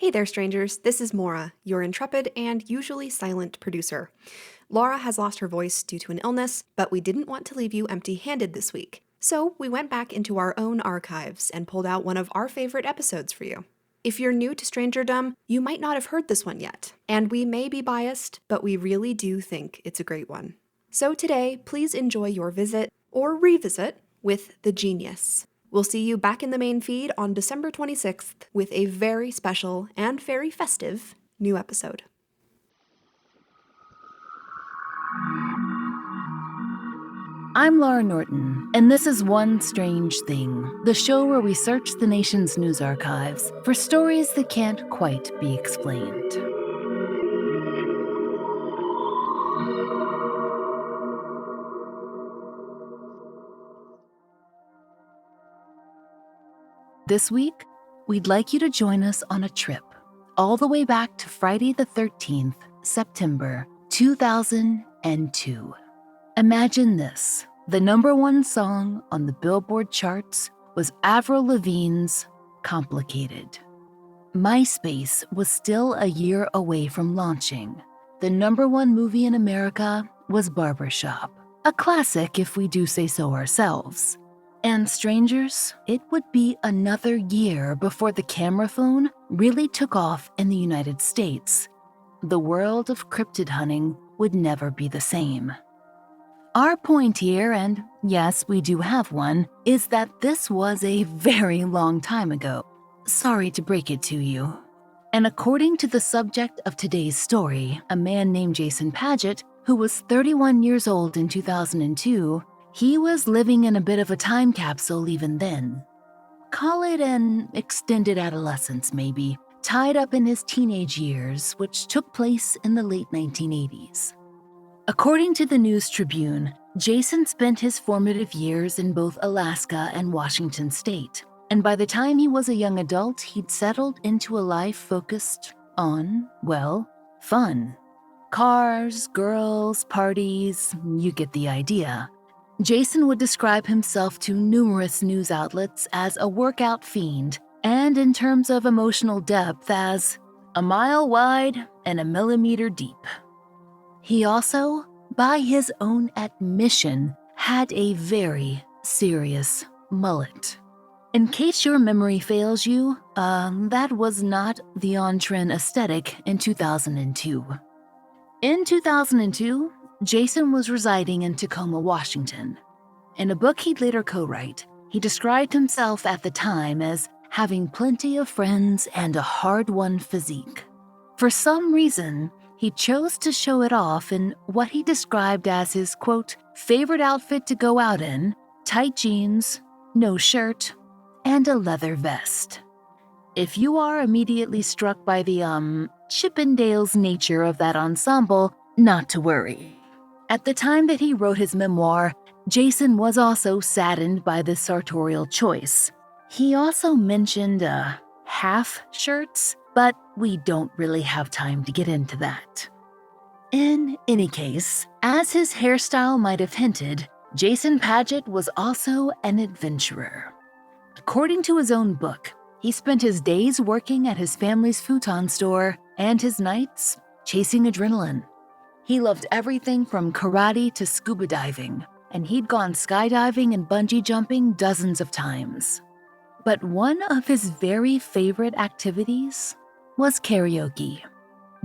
Hey there, strangers. This is Maura, your intrepid and usually silent producer. Laurah has lost her voice due to an illness, but we didn't want to leave you empty-handed this week. So we went back into our own archives and pulled out one of our favorite episodes for you. If you're new to Strangerdom, you might not have heard this one yet, and we may be biased, but we really do think it's a great one. So today, please enjoy your visit, or revisit, with The Genius. We'll see you back in the main feed on December 26th with a very special and very festive new episode. I'm Laurah Norton, and this is One Strange Thing, the show where we search the nation's news archives for stories that can't quite be explained. This week, we'd like you to join us on a trip all the way back to Friday the 13th, September 2002. Imagine this. The number one song on the Billboard charts was Avril Lavigne's Complicated. MySpace was still a year away from launching. The number one movie in America was Barbershop, a classic if we do say so ourselves. And strangers, it would be another year before the camera phone really took off in the United States. The world of cryptid hunting would never be the same. Our point here, and yes, we do have one, is that this was a very long time ago. Sorry to break it to you. And according to the subject of today's story, a man named Jason Padgett, who was 31 years old in 2002, he was living in a bit of a time capsule even then. Call it an extended adolescence, maybe, tied up in his teenage years, which took place in the late 1980s. According to the News Tribune, Jason spent his formative years in both Alaska and Washington state, and by the time he was a young adult, he'd settled into a life focused on, well, fun. Cars, girls, parties, you get the idea. Jason would describe himself to numerous news outlets as a workout fiend, and in terms of emotional depth as a mile wide and a millimeter deep. He also, by his own admission, had a very serious mullet. In case your memory fails you, that was not the on-trend aesthetic in 2002. In 2002, Jason was residing in Tacoma, Washington. In a book he'd later co-write, he described himself at the time as having plenty of friends and a hard-won physique. For some reason, he chose to show it off in what he described as his, quote, favorite outfit to go out in, tight jeans, no shirt, and a leather vest. If you are immediately struck by the, Chippendales nature of that ensemble, not to worry. At the time that he wrote his memoir, Jason was also saddened by this sartorial choice. He also mentioned, half shirts, but we don't really have time to get into that. In any case, as his hairstyle might have hinted, Jason Padgett was also an adventurer. According to his own book, he spent his days working at his family's futon store and his nights chasing adrenaline. He loved everything from karate to scuba diving, and he'd gone skydiving and bungee jumping dozens of times. But one of his very favorite activities was karaoke.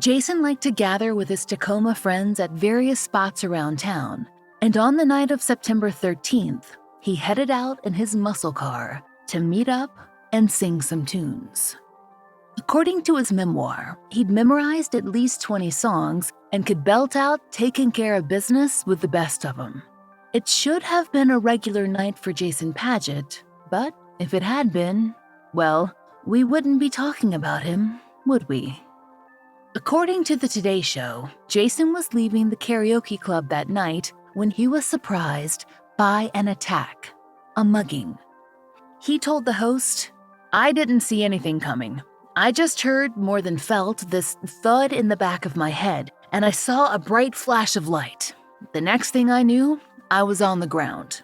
Jason liked to gather with his Tacoma friends at various spots around town, and on the night of September 13th, he headed out in his muscle car to meet up and sing some tunes. According to his memoir, he'd memorized at least 20 songs and could belt out Taking Care of Business with the best of them. It should have been a regular night for Jason Padgett, but if it had been, well, we wouldn't be talking about him, would we? According to the Today Show, Jason was leaving the karaoke club that night when he was surprised by an attack, a mugging. He told the host, "I didn't see anything coming. I just heard, more than felt, this thud in the back of my head, and I saw a bright flash of light. The next thing I knew, I was on the ground."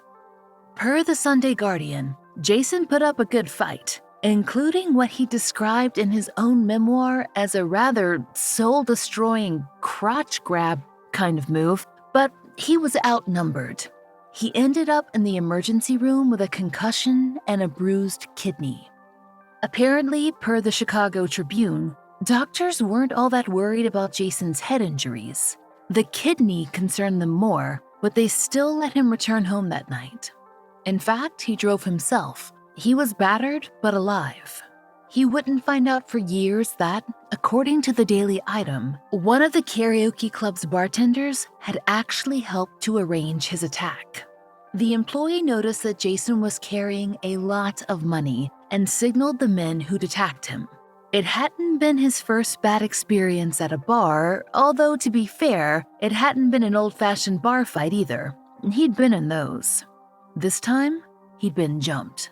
Per the Sunday Guardian, Jason put up a good fight. including what he described in his own memoir as a rather soul-destroying crotch grab kind of move, but he was outnumbered. He ended up in the emergency room with a concussion and a bruised kidney. Apparently, per the Chicago Tribune, doctors weren't all that worried about Jason's head injuries. The kidney concerned them more, but they still let him return home that night. In fact, he drove himself. He was battered but alive. He wouldn't find out for years that, according to the Daily Item, one of the karaoke club's bartenders had actually helped to arrange his attack. The employee noticed that Jason was carrying a lot of money and signaled the men who'd attacked him. It hadn't been his first bad experience at a bar, although to be fair, it hadn't been an old-fashioned bar fight either. He'd been in those. This time, he'd been jumped.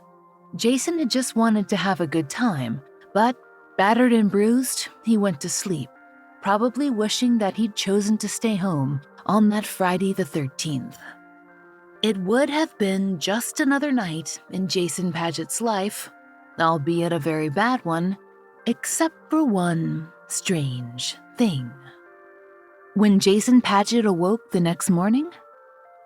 Jason had just wanted to have a good time, but battered and bruised, he went to sleep, probably wishing that he'd chosen to stay home on that Friday the 13th. It would have been just another night in Jason Padgett's life, albeit a very bad one, except for one strange thing. When Jason Padgett awoke the next morning,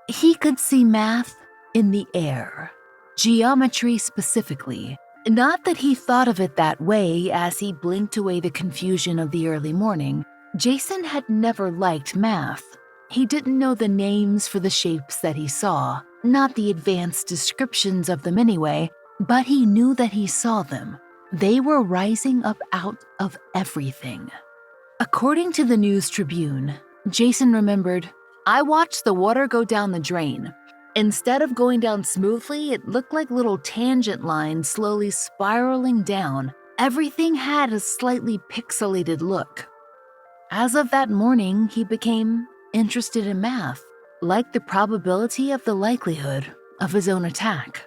he could see math in the air, geometry specifically. Not that he thought of it that way as he blinked away the confusion of the early morning. Jason had never liked math. He didn't know the names for the shapes that he saw, not the advanced descriptions of them anyway, but he knew that he saw them. They were rising up out of everything. According to the News Tribune, Jason remembered, "I watched the water go down the drain. Instead of going down smoothly, it looked like little tangent lines slowly spiraling down. Everything had a slightly pixelated look." As of that morning, he became interested in math, like the probability of the likelihood of his own attack.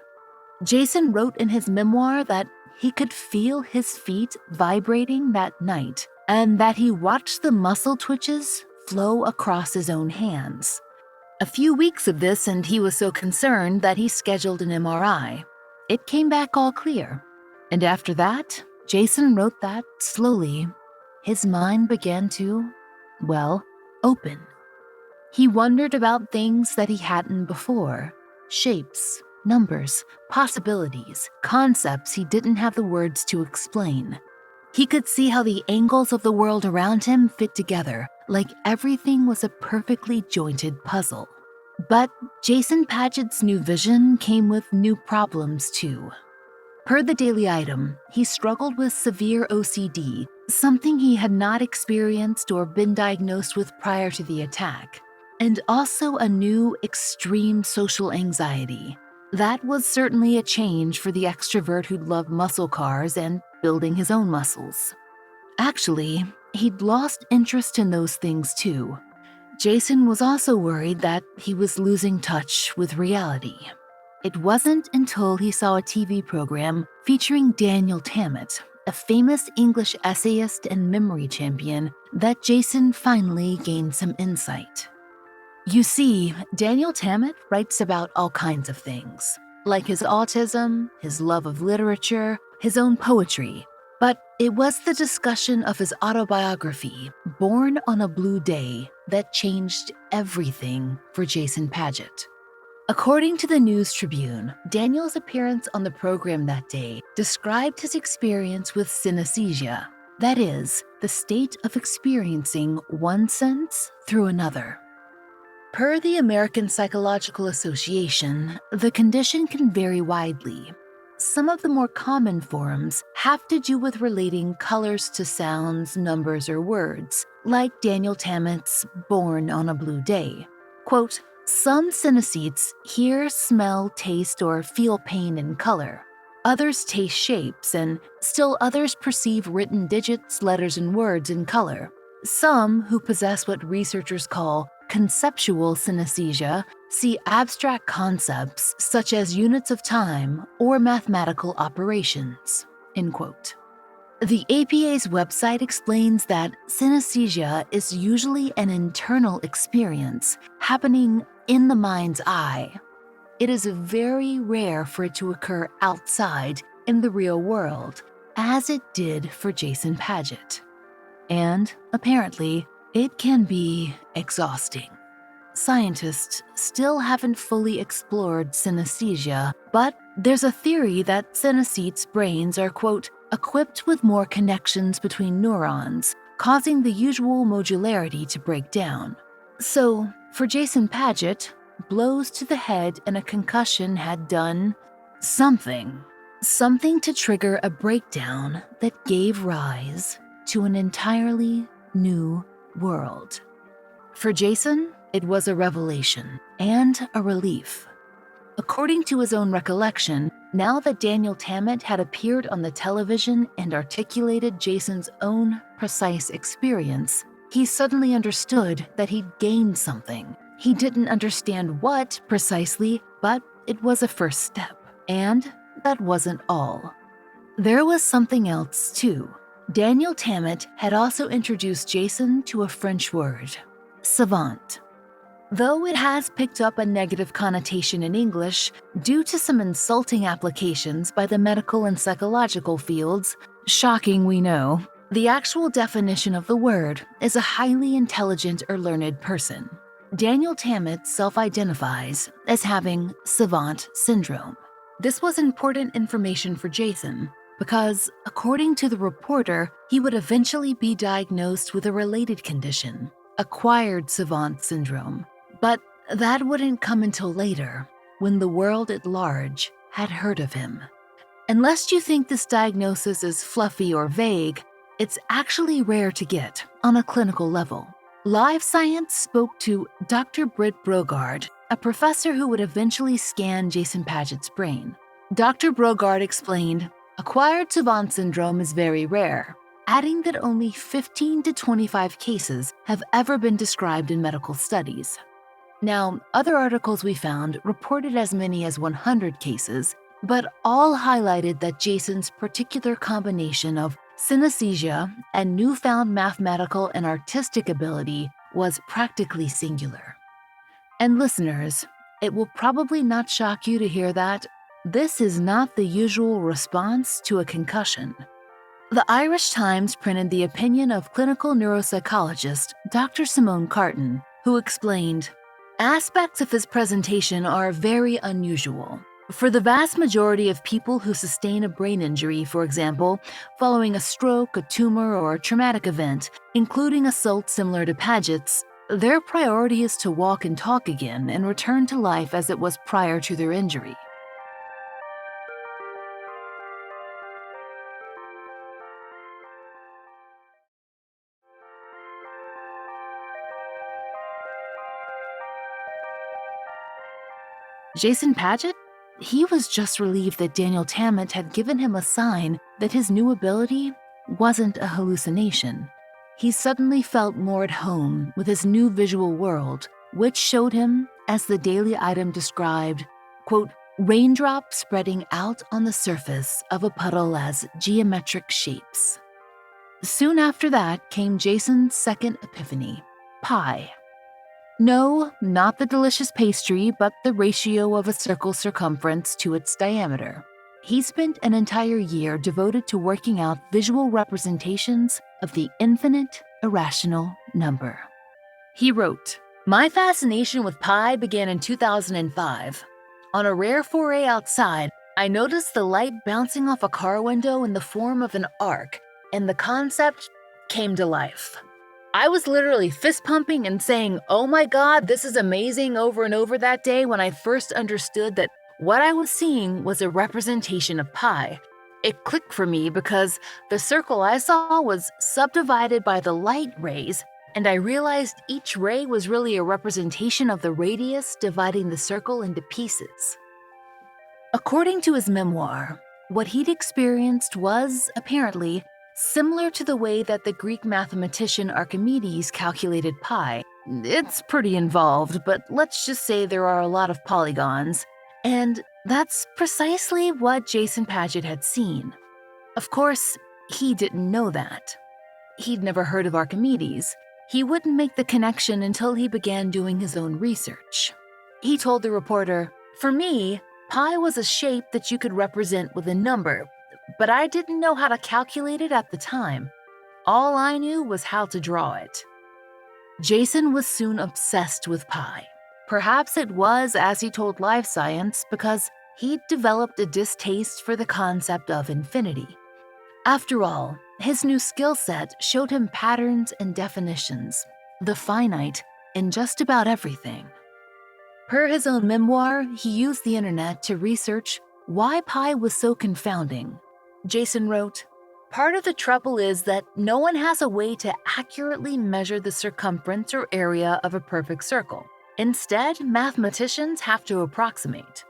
Jason wrote in his memoir that he could feel his feet vibrating that night, and that he watched the muscle twitches flow across his own hands. A few weeks of this, and he was so concerned that he scheduled an MRI. It came back all clear. And after that, Jason wrote that, slowly, his mind began to, open. He wondered about things that he hadn't before. Shapes, numbers, possibilities, concepts he didn't have the words to explain. He could see how the angles of the world around him fit together, like everything was a perfectly jointed puzzle. But Jason Padgett's new vision came with new problems too. Per the Daily Item, he struggled with severe OCD, something he had not experienced or been diagnosed with prior to the attack, and also a new extreme social anxiety. That was certainly a change for the extrovert who'd loved muscle cars and building his own muscles. Actually, he'd lost interest in those things too. Jason was also worried that he was losing touch with reality. It wasn't until he saw a TV program featuring Daniel Tammet, a famous English essayist and memory champion, that Jason finally gained some insight. You see, Daniel Tammet writes about all kinds of things, like his autism, his love of literature, his own poetry. But it was the discussion of his autobiography, Born on a Blue Day, that changed everything for Jason Padgett. According to the News Tribune, Daniel's appearance on the program that day described his experience with synesthesia, that is, the state of experiencing one sense through another. Per the American Psychological Association, the condition can vary widely. Some of the more common forms have to do with relating colors to sounds, numbers, or words, like Daniel Tammet's Born on a Blue Day. Quote, "Some synesthetes hear, smell, taste, or feel pain and color. Others taste shapes, and still others perceive written digits, letters, and words in color. Some, who possess what researchers call conceptual synesthesia, see abstract concepts such as units of time or mathematical operations." End quote. The APA's website explains that synesthesia is usually an internal experience happening in the mind's eye. It is very rare for it to occur outside, in the real world, as it did for Jason Padgett. And, apparently, it can be exhausting. Scientists still haven't fully explored synesthesia, but there's a theory that synesthetes' brains are, quote, equipped with more connections between neurons, causing the usual modularity to break down. So, for Jason Padgett, blows to the head and a concussion had done something. Something to trigger a breakdown that gave rise to an entirely new world. For Jason, it was a revelation and a relief. According to his own recollection, now that Daniel Tammet had appeared on the television and articulated Jason's own precise experience, he suddenly understood that he'd gained something. He didn't understand what precisely, but it was a first step. And that wasn't all. There was something else, too. Daniel Tammet had also introduced Jason to a French word, savant. Though it has picked up a negative connotation in English due to some insulting applications by the medical and psychological fields, shocking we know, the actual definition of the word is a highly intelligent or learned person. Daniel Tammet self-identifies as having savant syndrome. This was important information for Jason because, according to the reporter, he would eventually be diagnosed with a related condition, acquired savant syndrome. But that wouldn't come until later, when the world at large had heard of him. Unless you think this diagnosis is fluffy or vague, it's actually rare to get on a clinical level. Live Science spoke to Dr. Britt Brogard, a professor who would eventually scan Jason Padgett's brain. Dr. Brogard explained, acquired savant syndrome is very rare, adding that only 15 to 25 cases have ever been described in medical studies. Now, other articles we found reported as many as 100 cases, but all highlighted that Jason's particular combination of synesthesia and newfound mathematical and artistic ability was practically singular. And listeners, it will probably not shock you to hear that this is not the usual response to a concussion. The Irish Times printed the opinion of clinical neuropsychologist Dr. Simone Carton, who explained, aspects of his presentation are very unusual. For the vast majority of people who sustain a brain injury, for example, following a stroke, a tumor, or a traumatic event, including assault similar to Padgett's, their priority is to walk and talk again and return to life as it was prior to their injury. Jason Padgett? He was just relieved that Daniel Tammet had given him a sign that his new ability wasn't a hallucination. He suddenly felt more at home with his new visual world, which showed him, as the daily item described, quote, raindrops spreading out on the surface of a puddle as geometric shapes. Soon after that came Jason's second epiphany, pie. No, not the delicious pastry, but the ratio of a circle's circumference to its diameter. He spent an entire year devoted to working out visual representations of the infinite irrational number. He wrote, my fascination with pi began in 2005. On a rare foray outside, I noticed the light bouncing off a car window in the form of an arc, and the concept came to life. I was literally fist pumping and saying, oh my God, this is amazing over and over that day when I first understood that what I was seeing was a representation of pi. It clicked for me because the circle I saw was subdivided by the light rays, and I realized each ray was really a representation of the radius dividing the circle into pieces. According to his memoir, what he'd experienced was, apparently, similar to the way that the Greek mathematician Archimedes calculated pi. It's pretty involved, but let's just say there are a lot of polygons. And that's precisely what Jason Padgett had seen. Of course, he didn't know that. He'd never heard of Archimedes. He wouldn't make the connection until he began doing his own research. He told the reporter, for me, pi was a shape that you could represent with a number, but I didn't know how to calculate it at the time. All I knew was how to draw it. Jason was soon obsessed with pi. Perhaps it was, as he told Life Science, because he'd developed a distaste for the concept of infinity. After all, his new skill set showed him patterns and definitions, the finite, in just about everything. Per his own memoir, he used the internet to research why pi was so confounding. Jason wrote, "Part of the trouble is that no one has a way to accurately measure the circumference or area of a perfect circle. Instead, mathematicians have to approximate."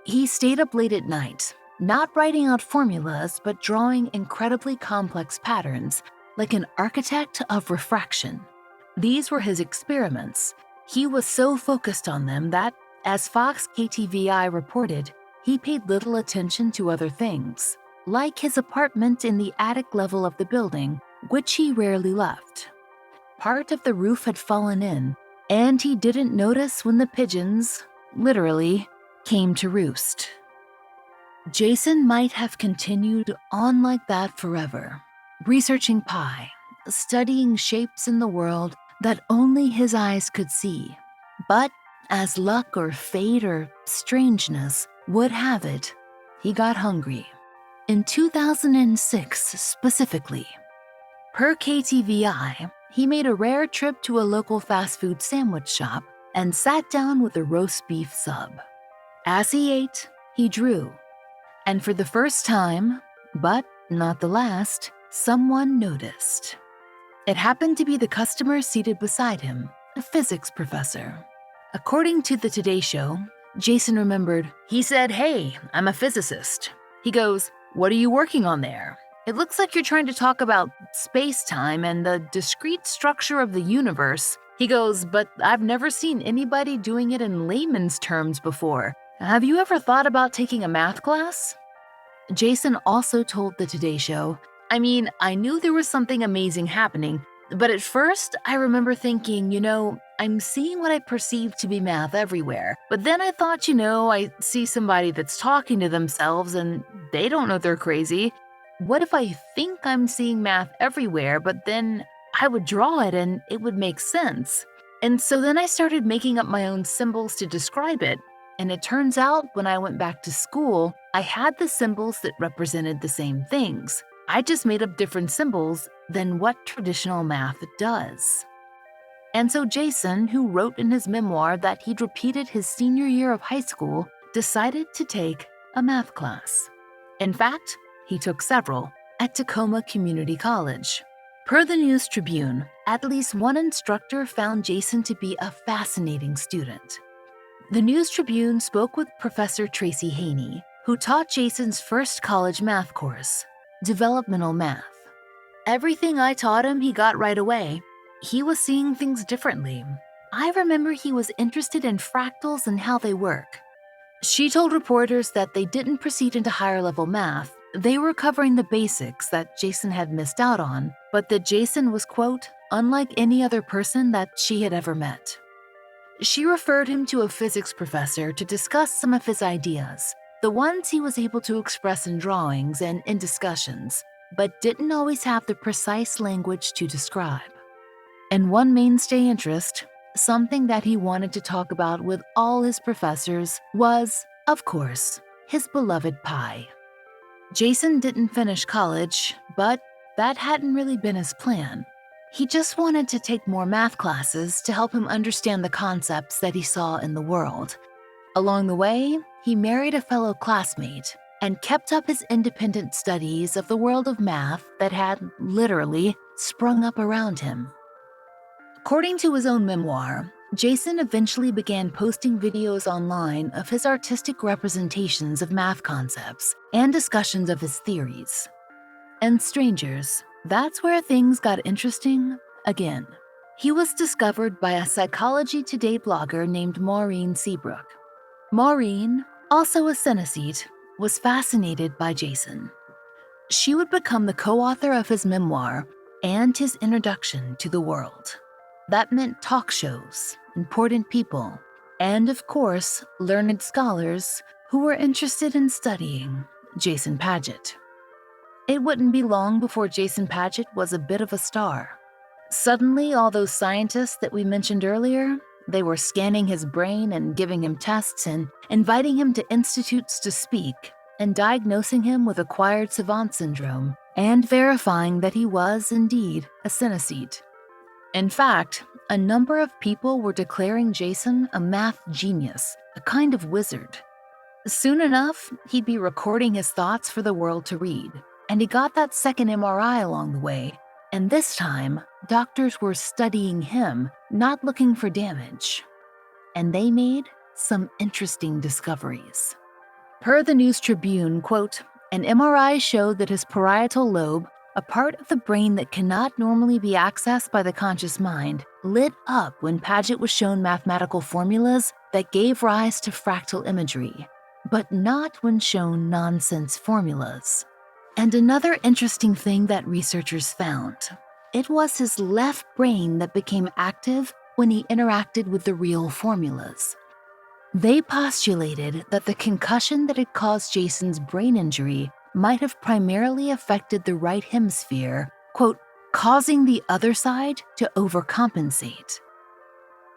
He stayed up late at night, not writing out formulas, but drawing incredibly complex patterns, like an architect of refraction. These were his experiments. He was so focused on them that, as Fox KTVI reported, he paid little attention to other things, like his apartment in the attic level of the building, which he rarely left. Part of the roof had fallen in, and he didn't notice when the pigeons, literally, came to roost. Jason might have continued on like that forever, researching pi, studying shapes in the world that only his eyes could see. But as luck or fate or strangeness would have it, he got hungry. In 2006 specifically. Per KTVI, he made a rare trip to a local fast food sandwich shop and sat down with a roast beef sub. As he ate, he drew. And for the first time, but not the last, someone noticed. It happened to be the customer seated beside him, a physics professor. According to the Today Show, Jason remembered, he said, "Hey, I'm a physicist." He goes, "What are you working on there? It looks like you're trying to talk about space-time and the discrete structure of the universe." He goes, "But I've never seen anybody doing it in layman's terms before. Have you ever thought about taking a math class?" Jason also told the Today Show, I knew there was something amazing happening, but at first I remember thinking, I'm seeing what I perceive to be math everywhere. But then I thought, I see somebody that's talking to themselves and they don't know they're crazy. What if I think I'm seeing math everywhere, but then I would draw it and it would make sense? And so then I started making up my own symbols to describe it. And it turns out when I went back to school, I had the symbols that represented the same things. I just made up different symbols than what traditional math does. And so Jason, who wrote in his memoir that he'd repeated his senior year of high school, decided to take a math class. In fact, he took several at Tacoma Community College. Per the News Tribune, at least one instructor found Jason to be a fascinating student. The News Tribune spoke with Professor Tracy Haney, who taught Jason's first college math course, developmental math. Everything I taught him, he got right away. He was seeing things differently. I remember he was interested in fractals and how they work. She told reporters that they didn't proceed into higher level math. They were covering the basics that Jason had missed out on, but that Jason was, quote, unlike any other person that she had ever met. She referred him to a physics professor to discuss some of his ideas, the ones he was able to express in drawings and in discussions, but didn't always have the precise language to describe. And one mainstay interest, something that he wanted to talk about with all his professors, was, of course, his beloved pi. Jason didn't finish college, but that hadn't really been his plan. He just wanted to take more math classes to help him understand the concepts that he saw in the world. Along the way, he married a fellow classmate and kept up his independent studies of the world of math that had, literally, sprung up around him. According to his own memoir, Jason eventually began posting videos online of his artistic representations of math concepts and discussions of his theories. And strangers, that's where things got interesting again. He was discovered by a Psychology Today blogger named Maureen Seabrook. Maureen, also a Cenobite, was fascinated by Jason. She would become the co-author of his memoir and his introduction to the world. That meant talk shows, important people, and of course, learned scholars who were interested in studying Jason Padgett. It wouldn't be long before Jason Padgett was a bit of a star. Suddenly, all those scientists that we mentioned earlier, they were scanning his brain and giving him tests and inviting him to institutes to speak and diagnosing him with acquired savant syndrome and verifying that he was indeed a synesthete. In fact, a number of people were declaring Jason a math genius, a kind of wizard. Soon enough, he'd be recording his thoughts for the world to read, and he got that second MRI along the way. And this time, doctors were studying him, not looking for damage. And they made some interesting discoveries. Per the News Tribune, quote, an MRI showed that his parietal lobe, a part of the brain that cannot normally be accessed by the conscious mind, lit up when Padgett was shown mathematical formulas that gave rise to fractal imagery, but not when shown nonsense formulas. And another interesting thing that researchers found, it was his left brain that became active when he interacted with the real formulas. They postulated that the concussion that had caused Jason's brain injury might have primarily affected the right hemisphere, quote, causing the other side to overcompensate.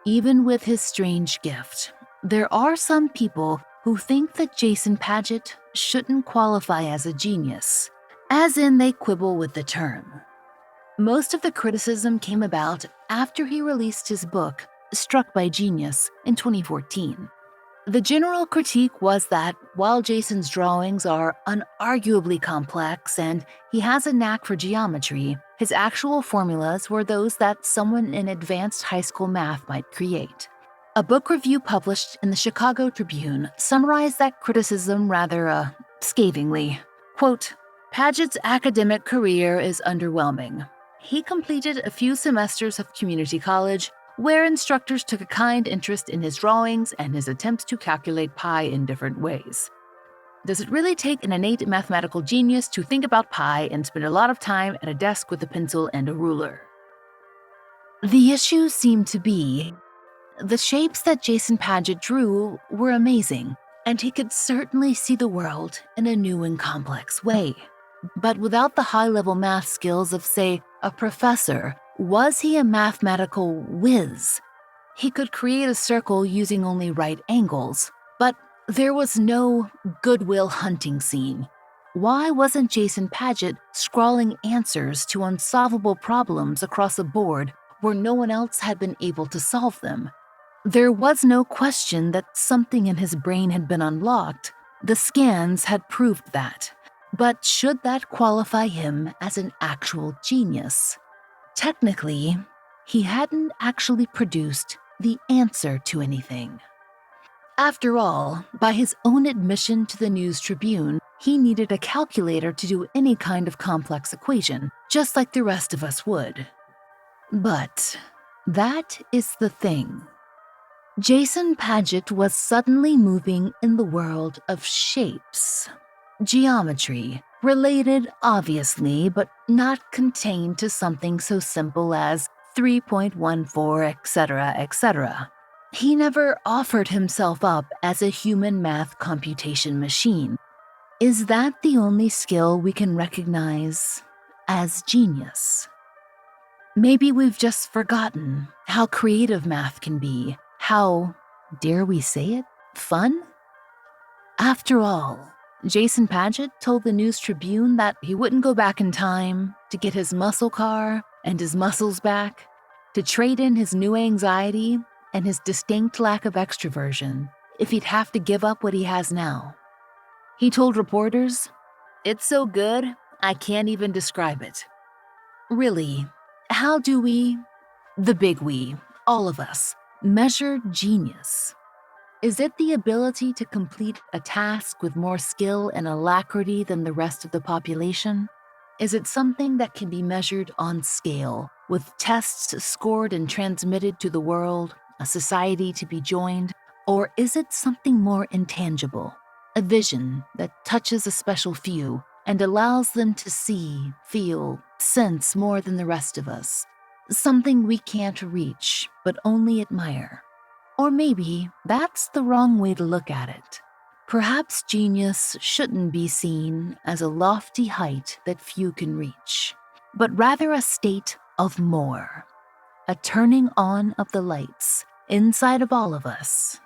Even with his strange gift, there are some people who think that Jason Padgett shouldn't qualify as a genius, as in they quibble with the term. Most of the criticism came about after he released his book, Struck by Genius, in 2014. The general critique was that while Jason's drawings are unarguably complex and he has a knack for geometry, his actual formulas were those that someone in advanced high school math might create. A book review published in the Chicago Tribune summarized that criticism rather scathingly. Quote, Padgett's academic career is underwhelming. He completed a few semesters of community college, where instructors took a kind interest in his drawings and his attempts to calculate pi in different ways. Does it really take an innate mathematical genius to think about pi and spend a lot of time at a desk with a pencil and a ruler? The issue seemed to be the shapes that Jason Padgett drew were amazing, and he could certainly see the world in a new and complex way. But without the high-level math skills of, say, a professor, was he a mathematical whiz? He could create a circle using only right angles, but there was no Goodwill Hunting scene. Why wasn't Jason Padgett scrawling answers to unsolvable problems across a board where no one else had been able to solve them? There was no question that something in his brain had been unlocked. The scans had proved that. But should that qualify him as an actual genius? Technically, he hadn't actually produced the answer to anything. After all, by his own admission to the News Tribune, he needed a calculator to do any kind of complex equation, just like the rest of us would. But that is the thing. Jason Padgett was suddenly moving in the world of shapes. Geometry, related obviously, but not contained to something so simple as 3.14, etc., etc. He never offered himself up as a human math computation machine. Is that the only skill we can recognize as genius? Maybe we've just forgotten how creative math can be, how, dare we say it, fun? After all, Jason Padgett told the News Tribune that he wouldn't go back in time to get his muscle car and his muscles back, to trade in his new anxiety and his distinct lack of extroversion if he'd have to give up what he has now. He told reporters, "It's so good, I can't even describe it." Really, how do we, the big we, all of us, measure genius? Is it the ability to complete a task with more skill and alacrity than the rest of the population? Is it something that can be measured on scale, with tests scored and transmitted to the world, a society to be joined? Or is it something more intangible, a vision that touches a special few and allows them to see, feel, sense more than the rest of us? Something we can't reach, but only admire. Or maybe that's the wrong way to look at it. Perhaps genius shouldn't be seen as a lofty height that few can reach, but rather a state of more, a turning on of the lights inside of all of us,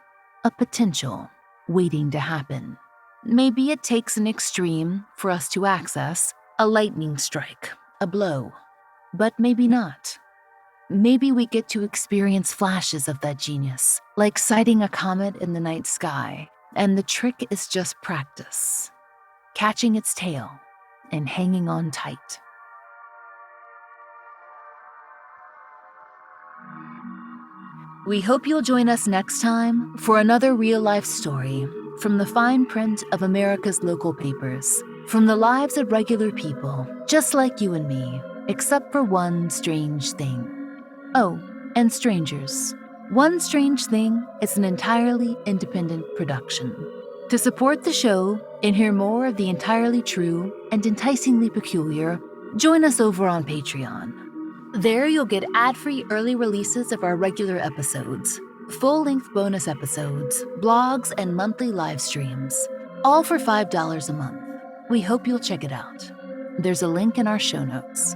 a potential waiting to happen. Maybe it takes an extreme for us to access, a lightning strike, a blow, but maybe not. Maybe we get to experience flashes of that genius, like sighting a comet in the night sky, and the trick is just practice, catching its tail and hanging on tight. We hope you'll join us next time for another real-life story from the fine print of America's local papers, from the lives of regular people, just like you and me, except for one strange thing. Oh, and strangers. One Strange Thing is an entirely independent production. To support the show and hear more of the entirely true and enticingly peculiar, join us over on Patreon. There you'll get ad-free early releases of our regular episodes, full-length bonus episodes, blogs, and monthly live streams, all for $5 a month. We hope you'll check it out. There's a link in our show notes.